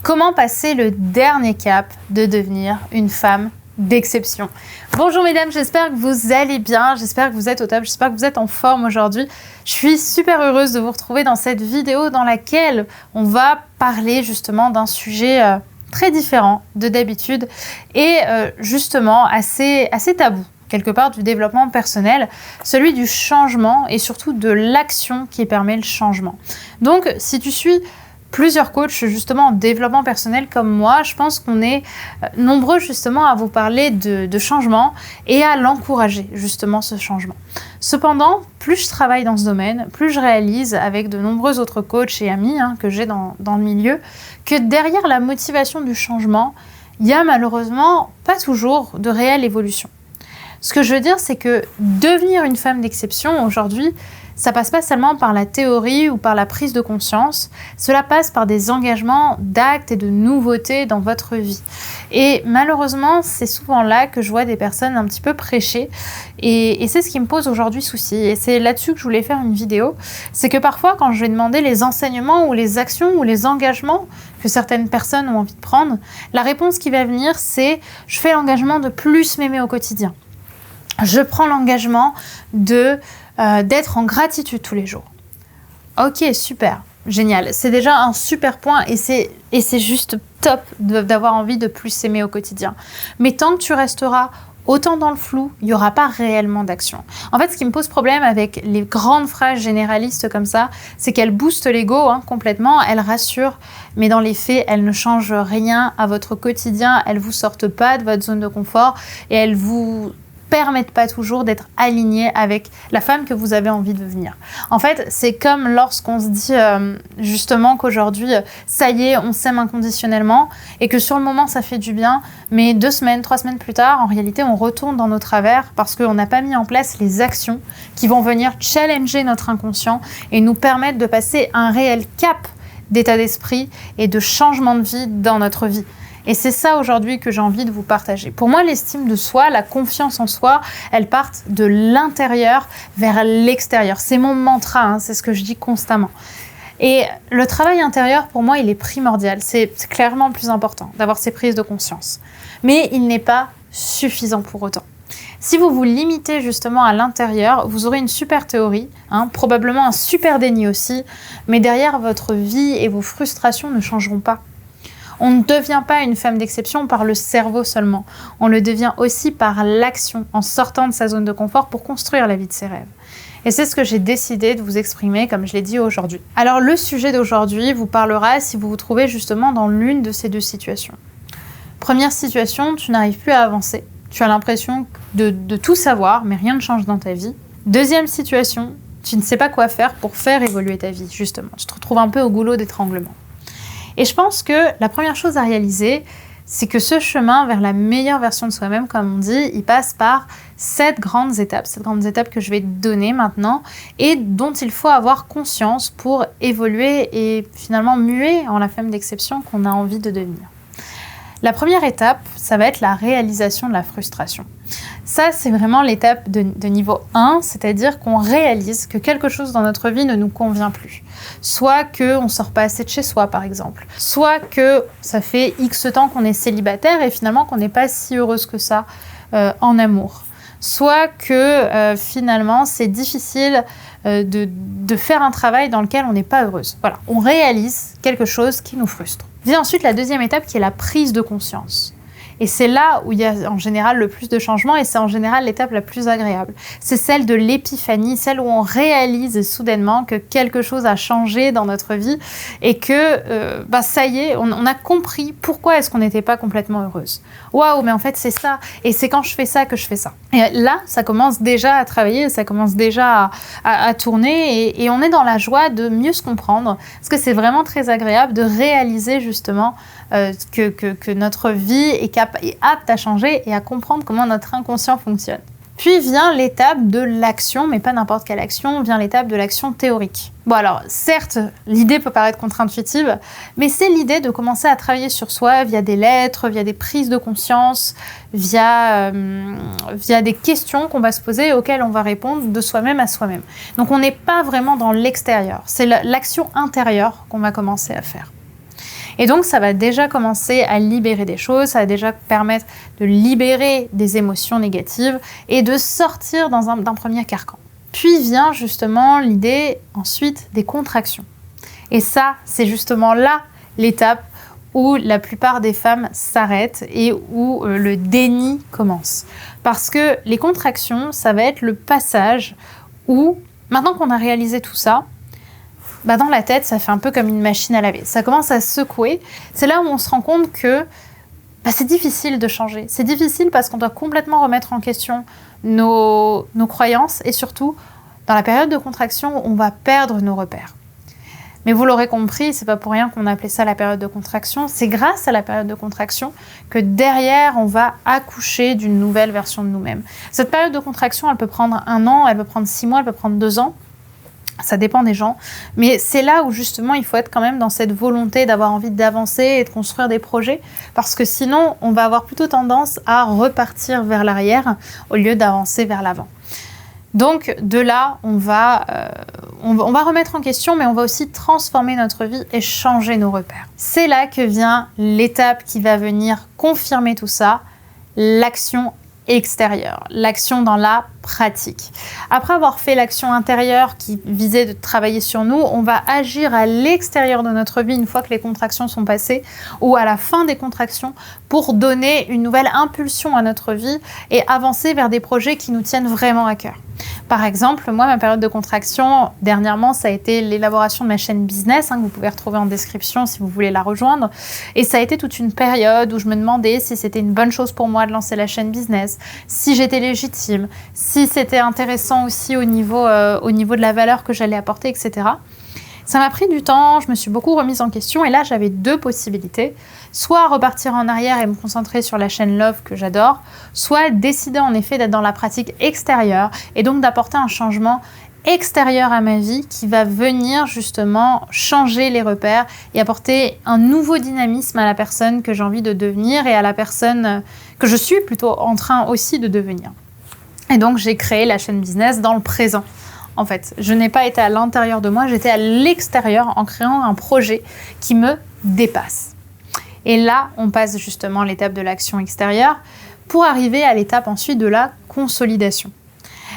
Comment passer le dernier cap de devenir une femme d'exception? Bonjour mesdames, j'espère que vous allez bien, j'espère que vous êtes au top, j'espère que vous êtes en forme aujourd'hui. Je suis super heureuse de vous retrouver dans cette vidéo dans laquelle on va parler justement d'un sujet très différent de d'habitude et justement assez tabou quelque part du développement personnel, celui du changement et surtout de l'action qui permet le changement. Donc si tu suis plusieurs coachs justement en développement personnel comme moi, je pense qu'on est nombreux justement à vous parler de changement et à l'encourager justement ce changement. Cependant, plus je travaille dans ce domaine, plus je réalise avec de nombreux autres coachs et amis que j'ai dans le milieu, que derrière la motivation du changement, il y a malheureusement pas toujours de réelle évolution. Ce que je veux dire, c'est que devenir une femme d'exception aujourd'hui, ça passe pas seulement par la théorie ou par la prise de conscience, cela passe par des engagements d'actes et de nouveautés dans votre vie. Et malheureusement, c'est souvent là que je vois des personnes un petit peu prêcher et c'est ce qui me pose aujourd'hui souci. Et c'est là-dessus que je voulais faire une vidéo. C'est que parfois, quand je vais demander les enseignements ou les actions ou les engagements que certaines personnes ont envie de prendre, la réponse qui va venir, c'est « je fais l'engagement de plus m'aimer au quotidien ». Je prends l'engagement d'être en gratitude tous les jours. Ok, super, génial. C'est déjà un super point et c'est juste top d'avoir envie de plus s'aimer au quotidien. Mais tant que tu resteras autant dans le flou, il n'y aura pas réellement d'action. En fait, ce qui me pose problème avec les grandes phrases généralistes comme ça, c'est qu'elles boostent l'ego complètement, elles rassurent, mais dans les faits, elles ne changent rien à votre quotidien, elles ne vous sortent pas de votre zone de confort et elles vous permettent pas toujours d'être aligné avec la femme que vous avez envie de devenir. En fait, c'est comme lorsqu'on se dit justement qu'aujourd'hui, ça y est, on s'aime inconditionnellement et que sur le moment, ça fait du bien, mais 2 semaines, 3 semaines plus tard, en réalité, on retourne dans nos travers parce qu'on n'a pas mis en place les actions qui vont venir challenger notre inconscient et nous permettre de passer un réel cap d'état d'esprit et de changement de vie dans notre vie. Et c'est ça aujourd'hui que j'ai envie de vous partager. Pour moi, l'estime de soi, la confiance en soi, elles partent de l'intérieur vers l'extérieur. C'est mon mantra, c'est ce que je dis constamment. Et le travail intérieur, pour moi, il est primordial. C'est clairement le plus important d'avoir ces prises de conscience. Mais il n'est pas suffisant pour autant. Si vous vous limitez justement à l'intérieur, vous aurez une super théorie, probablement un super déni aussi, mais derrière, votre vie et vos frustrations ne changeront pas. On ne devient pas une femme d'exception par le cerveau seulement. On le devient aussi par l'action, en sortant de sa zone de confort pour construire la vie de ses rêves. Et c'est ce que j'ai décidé de vous exprimer, comme je l'ai dit aujourd'hui. Alors le sujet d'aujourd'hui vous parlera si vous vous trouvez justement dans l'une de ces 2 situations. Première situation, tu n'arrives plus à avancer. Tu as l'impression de tout savoir, mais rien ne change dans ta vie. Deuxième situation, tu ne sais pas quoi faire pour faire évoluer ta vie, justement. Tu te retrouves un peu au goulot d'étranglement. Et je pense que la première chose à réaliser, c'est que ce chemin vers la meilleure version de soi-même, comme on dit, il passe par 7 grandes étapes que je vais te donner maintenant et dont il faut avoir conscience pour évoluer et finalement muer en la femme d'exception qu'on a envie de devenir. La première étape, ça va être la réalisation de la frustration. Ça, c'est vraiment l'étape de niveau 1, c'est-à-dire qu'on réalise que quelque chose dans notre vie ne nous convient plus. Soit qu'on ne sort pas assez de chez soi, par exemple. Soit que ça fait X temps qu'on est célibataire et finalement qu'on n'est pas si heureuse que ça en amour. Soit que finalement, c'est difficile de faire un travail dans lequel on n'est pas heureuse. Voilà, on réalise quelque chose qui nous frustre. Vient ensuite la deuxième étape qui est la prise de conscience. Et c'est là où il y a en général le plus de changements et c'est en général l'étape la plus agréable. C'est celle de l'épiphanie, celle où on réalise soudainement que quelque chose a changé dans notre vie et que ça y est, on a compris pourquoi est-ce qu'on n'était pas complètement heureuse. Waouh, mais en fait c'est ça. Et c'est quand je fais ça que je fais ça. Et là, ça commence déjà à travailler, ça commence déjà à tourner et on est dans la joie de mieux se comprendre parce que c'est vraiment très agréable de réaliser justement que notre vie est apte à changer et à comprendre comment notre inconscient fonctionne. Puis vient l'étape de l'action, mais pas n'importe quelle action, vient l'étape de l'action théorique. Bon alors, certes, l'idée peut paraître contre-intuitive, mais c'est l'idée de commencer à travailler sur soi via des lettres, via des prises de conscience, via des questions qu'on va se poser et auxquelles on va répondre de soi-même à soi-même. Donc on n'est pas vraiment dans l'extérieur, c'est l'action intérieure qu'on va commencer à faire. Et donc, ça va déjà commencer à libérer des choses, ça va déjà permettre de libérer des émotions négatives et de sortir d'un premier carcan. Puis vient justement l'idée ensuite des contractions. Et ça, c'est justement là l'étape où la plupart des femmes s'arrêtent et où le déni commence. Parce que les contractions, ça va être le passage où, maintenant qu'on a réalisé tout ça, dans la tête, ça fait un peu comme une machine à laver. Ça commence à secouer. C'est là où on se rend compte que c'est difficile de changer. C'est difficile parce qu'on doit complètement remettre en question nos croyances et surtout, dans la période de contraction, on va perdre nos repères. Mais vous l'aurez compris, c'est pas pour rien qu'on a appelé ça la période de contraction. C'est grâce à la période de contraction que derrière, on va accoucher d'une nouvelle version de nous-mêmes. Cette période de contraction, elle peut prendre 1 an, elle peut prendre 6 mois, elle peut prendre 2 ans. Ça dépend des gens. Mais c'est là où justement, il faut être quand même dans cette volonté d'avoir envie d'avancer et de construire des projets. Parce que sinon, on va avoir plutôt tendance à repartir vers l'arrière au lieu d'avancer vers l'avant. Donc de là, on va remettre en question, mais on va aussi transformer notre vie et changer nos repères. C'est là que vient l'étape qui va venir confirmer tout ça, l'action extérieure, l'action dans la pratique. Après avoir fait l'action intérieure qui visait de travailler sur nous, on va agir à l'extérieur de notre vie une fois que les contractions sont passées ou à la fin des contractions pour donner une nouvelle impulsion à notre vie et avancer vers des projets qui nous tiennent vraiment à cœur. Par exemple, moi, ma période de contraction, dernièrement, ça a été l'élaboration de ma chaîne business, que vous pouvez retrouver en description si vous voulez la rejoindre. Et ça a été toute une période où je me demandais si c'était une bonne chose pour moi de lancer la chaîne business, si j'étais légitime, si c'était intéressant aussi au niveau de la valeur que j'allais apporter, etc. Ça m'a pris du temps, je me suis beaucoup remise en question et là, j'avais 2 possibilités. Soit repartir en arrière et me concentrer sur la chaîne Love que j'adore, soit décider en effet d'être dans la pratique extérieure et donc d'apporter un changement extérieur à ma vie qui va venir justement changer les repères et apporter un nouveau dynamisme à la personne que j'ai envie de devenir et à la personne que je suis plutôt en train aussi de devenir. Et donc, j'ai créé la chaîne business dans le présent. En fait, je n'ai pas été à l'intérieur de moi, j'étais à l'extérieur en créant un projet qui me dépasse. Et là, on passe justement à l'étape de l'action extérieure pour arriver à l'étape ensuite de la consolidation.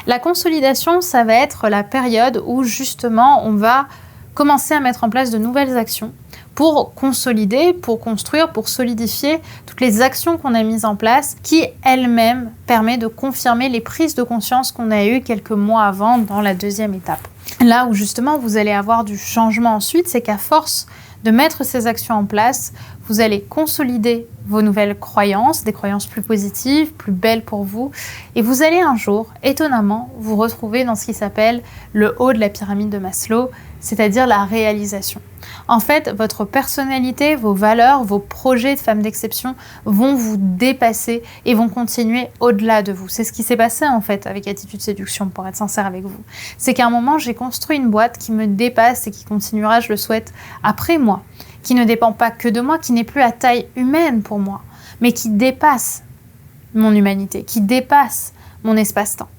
La consolidation, ça va être la période où justement on va commencer à mettre en place de nouvelles actions pour consolider, pour construire, pour solidifier toutes les actions qu'on a mises en place qui elles-mêmes permettent de confirmer les prises de conscience qu'on a eues quelques mois avant dans la 2e étape. Là où justement vous allez avoir du changement ensuite, c'est qu'à force de mettre ces actions en place, vous allez consolider vos nouvelles croyances, des croyances plus positives, plus belles pour vous, et vous allez un jour, étonnamment, vous retrouver dans ce qui s'appelle le haut de la pyramide de Maslow, c'est-à-dire la réalisation. En fait, votre personnalité, vos valeurs, vos projets de femme d'exception vont vous dépasser et vont continuer au-delà de vous. C'est ce qui s'est passé en fait avec Attitude Séduction, pour être sincère avec vous. C'est qu'à un moment, j'ai construit une boîte qui me dépasse et qui continuera, je le souhaite, après moi, qui ne dépend pas que de moi, qui n'est plus à taille humaine pour moi, mais qui dépasse mon humanité, qui dépasse mon espace-temps.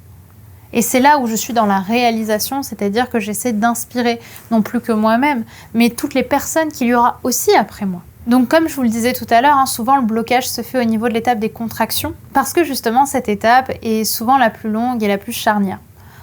Et c'est là où je suis dans la réalisation, c'est-à-dire que j'essaie d'inspirer non plus que moi-même, mais toutes les personnes qu'il y aura aussi après moi. Donc comme je vous le disais tout à l'heure, souvent le blocage se fait au niveau de l'étape des contractions, parce que justement cette étape est souvent la plus longue et la plus charnière.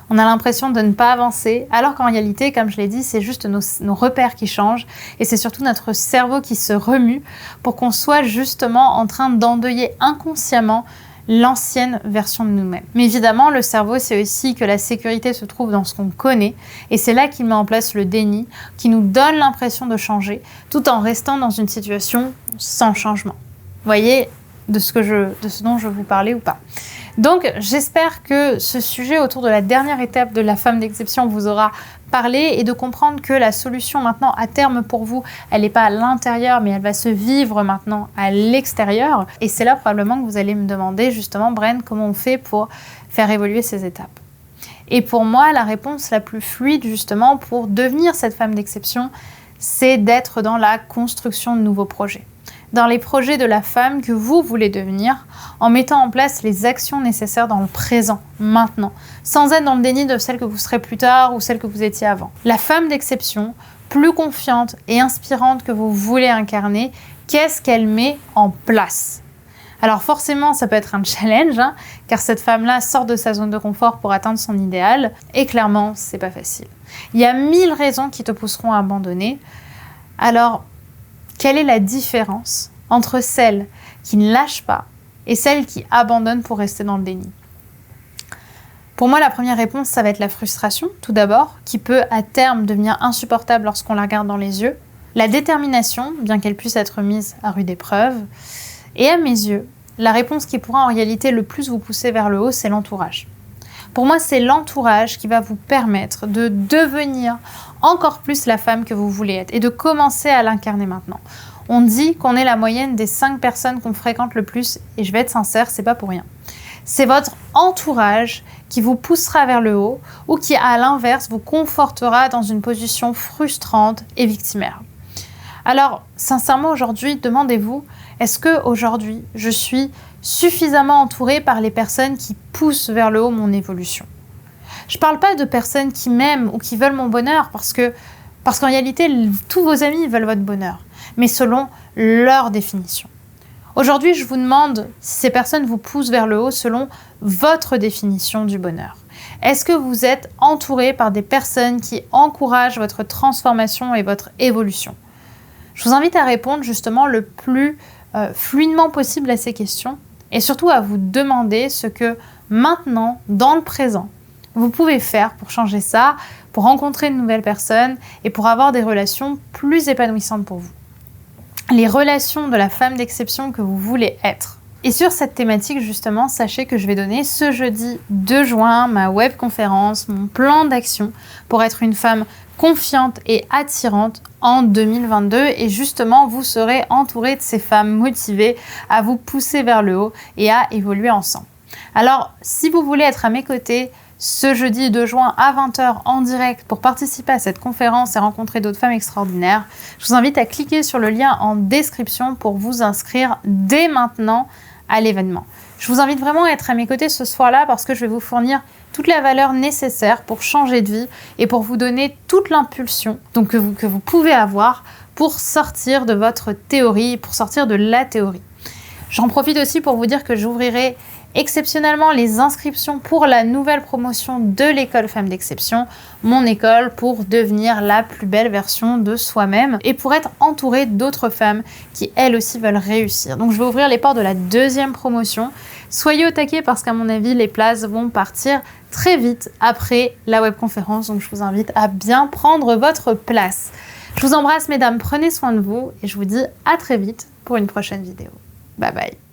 On a l'impression de ne pas avancer, alors qu'en réalité, comme je l'ai dit, c'est juste nos repères qui changent, et c'est surtout notre cerveau qui se remue pour qu'on soit justement en train d'endeuiller inconsciemment l'ancienne version de nous-mêmes. Mais évidemment, le cerveau, c'est aussi que la sécurité se trouve dans ce qu'on connaît, et c'est là qu'il met en place le déni, qui nous donne l'impression de changer, tout en restant dans une situation sans changement. Vous voyez de ce dont je vous parlais ou pas. Donc, j'espère que ce sujet autour de la dernière étape de la femme d'exception vous aura parlé et de comprendre que la solution maintenant à terme pour vous, elle n'est pas à l'intérieur, mais elle va se vivre maintenant à l'extérieur. Et c'est là probablement que vous allez me demander justement, Bren, comment on fait pour faire évoluer ces étapes. Et pour moi, la réponse la plus fluide justement pour devenir cette femme d'exception, c'est d'être dans la construction de nouveaux projets. Dans les projets de la femme que vous voulez devenir, en mettant en place les actions nécessaires dans le présent, maintenant, sans être dans le déni de celle que vous serez plus tard ou celle que vous étiez avant. La femme d'exception, plus confiante et inspirante que vous voulez incarner, qu'est-ce qu'elle met en place? Alors forcément, ça peut être un challenge, car cette femme-là sort de sa zone de confort pour atteindre son idéal, et clairement, c'est pas facile. Il y a 1000 raisons qui te pousseront à abandonner. Alors, quelle est la différence entre celle qui ne lâche pas et celle qui abandonne pour rester dans le déni? Pour moi, la première réponse, ça va être la frustration, tout d'abord, qui peut à terme devenir insupportable lorsqu'on la regarde dans les yeux. La détermination, bien qu'elle puisse être mise à rude épreuve. Et à mes yeux, la réponse qui pourra en réalité le plus vous pousser vers le haut, c'est l'entourage. Pour moi, c'est l'entourage qui va vous permettre de devenir encore plus la femme que vous voulez être et de commencer à l'incarner maintenant. On dit qu'on est la moyenne des 5 personnes qu'on fréquente le plus, et je vais être sincère, c'est pas pour rien. C'est votre entourage qui vous poussera vers le haut ou qui, à l'inverse, vous confortera dans une position frustrante et victimaire. Alors, sincèrement, aujourd'hui, demandez-vous, est-ce qu'aujourd'hui, je suis suffisamment entourée par les personnes qui poussent vers le haut mon évolution? Je ne parle pas de personnes qui m'aiment ou qui veulent mon bonheur, parce qu'en réalité, tous vos amis veulent votre bonheur, mais selon leur définition. Aujourd'hui, je vous demande si ces personnes vous poussent vers le haut selon votre définition du bonheur. Est-ce que vous êtes entouré par des personnes qui encouragent votre transformation et votre évolution? Je vous invite à répondre justement le plus fluidement possible à ces questions et surtout à vous demander ce que maintenant, dans le présent, vous pouvez faire pour changer ça, pour rencontrer de nouvelles personnes et pour avoir des relations plus épanouissantes pour vous. Les relations de la femme d'exception que vous voulez être. Et sur cette thématique, justement, sachez que je vais donner ce jeudi 2 juin ma webconférence, mon plan d'action pour être une femme confiante et attirante en 2022. Et justement, vous serez entouré de ces femmes motivées à vous pousser vers le haut et à évoluer ensemble. Alors, si vous voulez être à mes côtés ce jeudi 2 juin à 20h en direct pour participer à cette conférence et rencontrer d'autres femmes extraordinaires, je vous invite à cliquer sur le lien en description pour vous inscrire dès maintenant à l'événement. Je vous invite vraiment à être à mes côtés ce soir-là parce que je vais vous fournir toute la valeur nécessaire pour changer de vie et pour vous donner toute l'impulsion que vous pouvez avoir pour sortir de votre théorie, pour sortir de la théorie. J'en profite aussi pour vous dire que j'ouvrirai exceptionnellement les inscriptions pour la nouvelle promotion de l'école Femmes d'Exception, mon école pour devenir la plus belle version de soi-même et pour être entourée d'autres femmes qui elles aussi veulent réussir. Donc je vais ouvrir les portes de la 2e promotion. Soyez au taquet parce qu'à mon avis, les places vont partir très vite après la webconférence. Donc je vous invite à bien prendre votre place. Je vous embrasse mesdames, prenez soin de vous et je vous dis à très vite pour une prochaine vidéo. Bye bye.